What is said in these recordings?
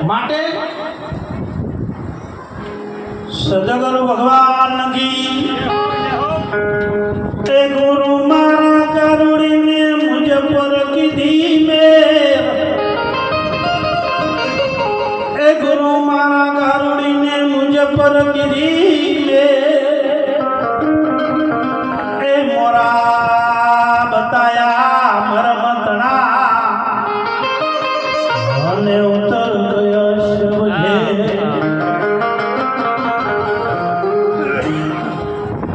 માટે સદગુરુ ભગવાન કી તે ગુરુ મારા કરુણીને મુझ પર કીધી મેર એ ગુરુ મારા કરુણીને મુझ પર કીધી મેર એ મોરા બતાયા મરમતણા અને ઉતર ગયો શિવજે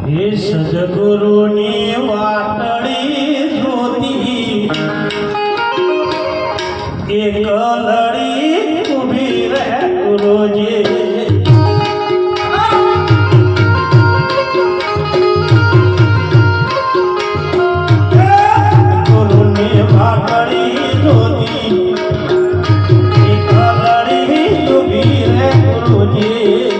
હે સદગુરુની વાતડી જોતી એક લડી ઊભી રહે ગુરુજી ગુરુની વાતડી જોતી એક લડી ઊભી રહે ગુરુજી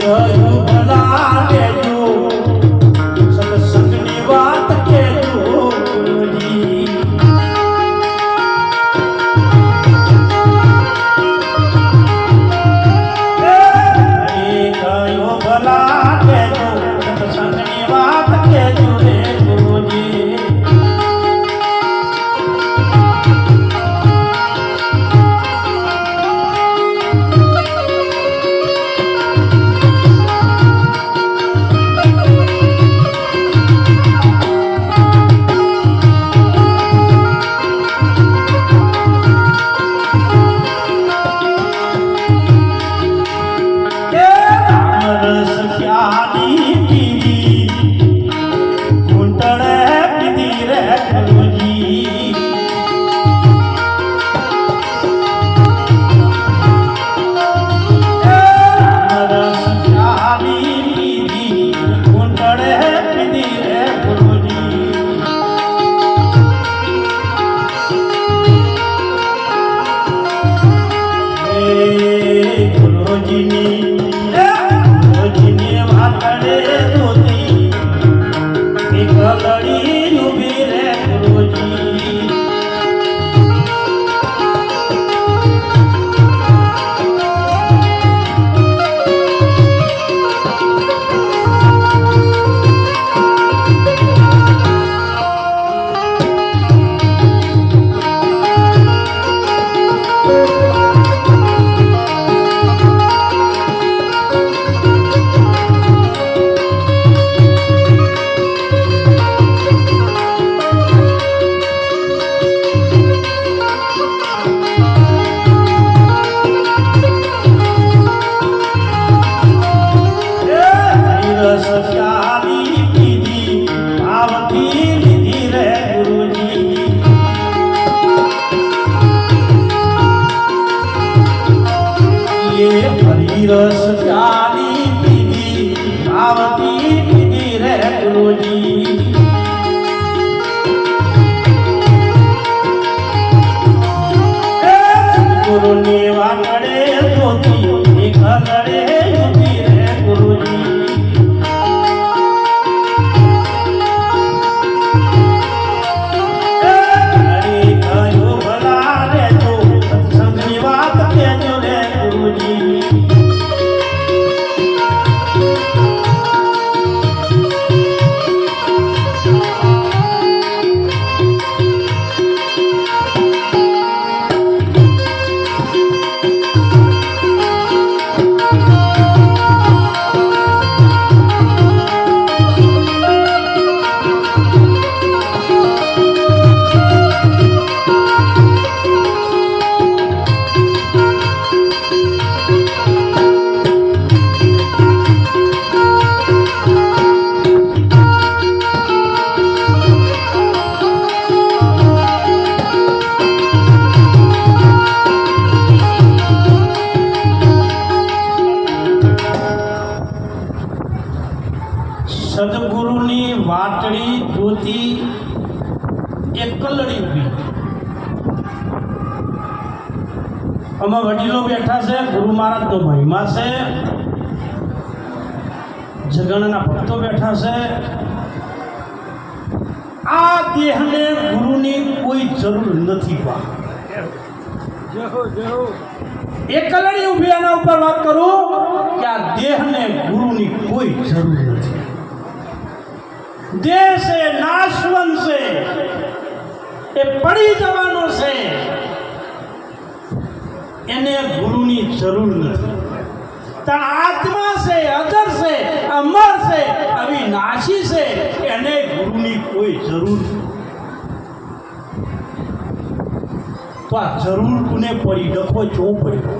ગયું ભલા લેજો સત્સંગની વાત કેજો ગુરુજી ગયું ભલા લેજો સત્સંગની વાત કેજો રે ગુરુજી ગુરુજીની વાતડે જોતી એક લડી ઊભી રે ગુરુજી રસ પ્યારી પીધી આવતી પીધી રે ગુરુજી ગુરુની વાતડે જોતી એક લડે ઊભી રે ગુરુજી ગયું ભલા લેજો સત્સંગની વાત કેજો રે ગુરુજી સદગુરુની વાતડી જોતી એકલડી ઊભી આમાં વડીલો બેઠા છે ગુરુ મહારાજનો મહિમા છે જગણના ભક્તો બેઠા છે દેહને ગુરુની કોઈ જરૂર નથી બા. એક કલડી ઊભી એના ઉપર વાત કરું કે આ દેહને ગુરુની કોઈ જરૂર નથી. દેહ છે નાશવંત છે, એ પડી જવાનો છે, એને ગુરુની જરૂર નથી. તાર આત્મા છે, અજર છે, અમર છે, અવિનાશી છે, એને ગુરુની કોઈ જરૂર નથી. તો આ જરૂર કોને પડી? ડખો ચો પડ્યો.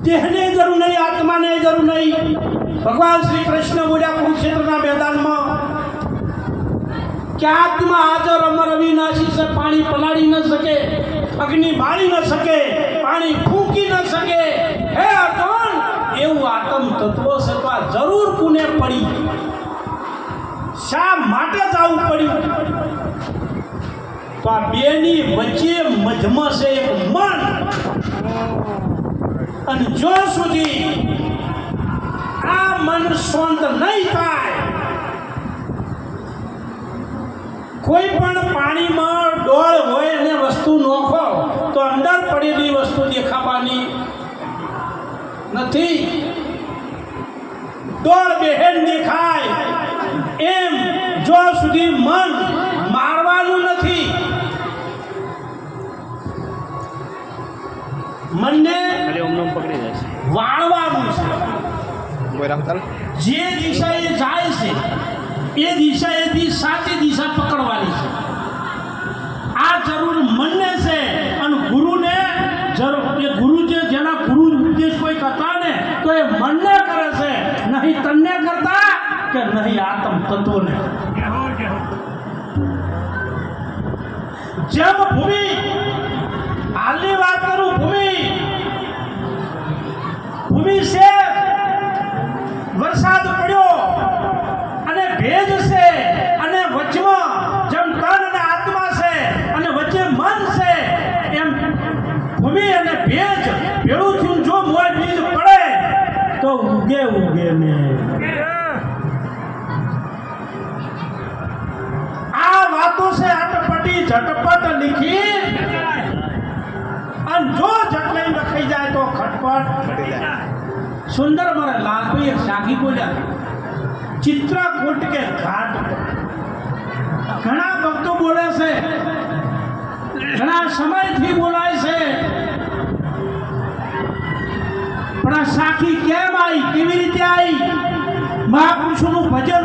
દેહને જરૂર નહીં, આત્માને જરૂર નહીં. ભગવાન શ્રી કૃષ્ણ બોલ્યા કુરુક્ષેત્રના મેદાનમાં કે આત્મા હાજર અમર અવિનાશી છે, પાણી પલાળી ન શકે, અગ્નિ બાળી ન શકે, પાણી ફૂંકી ન શકે. હે અર્જુન, એવું આત્મ તત્વ છે. તો આ જરૂર કોને પડી? શા માટે જવું પડ્યું? તો આ બેની વચ્ચે મધ્યમાં છે એક મન. અને જો સુધી આ મન શાંત નહીં થાય, કોઈ પણ પાણીમાં ડોળ હોય અને વસ્તુ નોખો તો અંદર પડેલી વસ્તુ દેખાવાની નથી, ડોળ બહેન દેખાય. એમ જો સુધી મન મારવાનું નથી, મનને વાળવાનું છે. જે દિશાએ જાય છે એ દિશાએથી સાચી દિશા પકડવાની છે. આ જરૂર મનને છે. અને ગુરુને જરૂર, એ ગુરુ જે જેના ગુરુ ઉપદેશ કોઈ કરતા ને તો એ મનને કરે છે, નહીં તને કરતા કે નહીં આત્મ તત્વને. જેમ ભૂમિ, હાલની વાત કરું, ભૂમિ છે, વરસાદ પડ્યો અને ભેજ છે, અને વચમાં જેમ તન અને આત્મા છે અને વચ્ચે મન છે, એમ ભૂમિ અને ભેજ ભેળું થયું. જો મોય બીજ પડે તો ઉગે ને. આ વાતો છે અટપટી ઝટપટ લીખી, અને જો જટલાઈ લખાઈ જાય તો ખટપટ. સુંદર મારા લાલભાઈ એક સાખી બોલ્યા, ચિત્રકૂટ કે ઘાટ. ઘણા ભક્તો બોલે છે, ઘણા સમયથી બોલાય છે, પણ આ સાખી કેમ આવી, કેવી રીતે આવી? મહાપુરુષોનું ભજન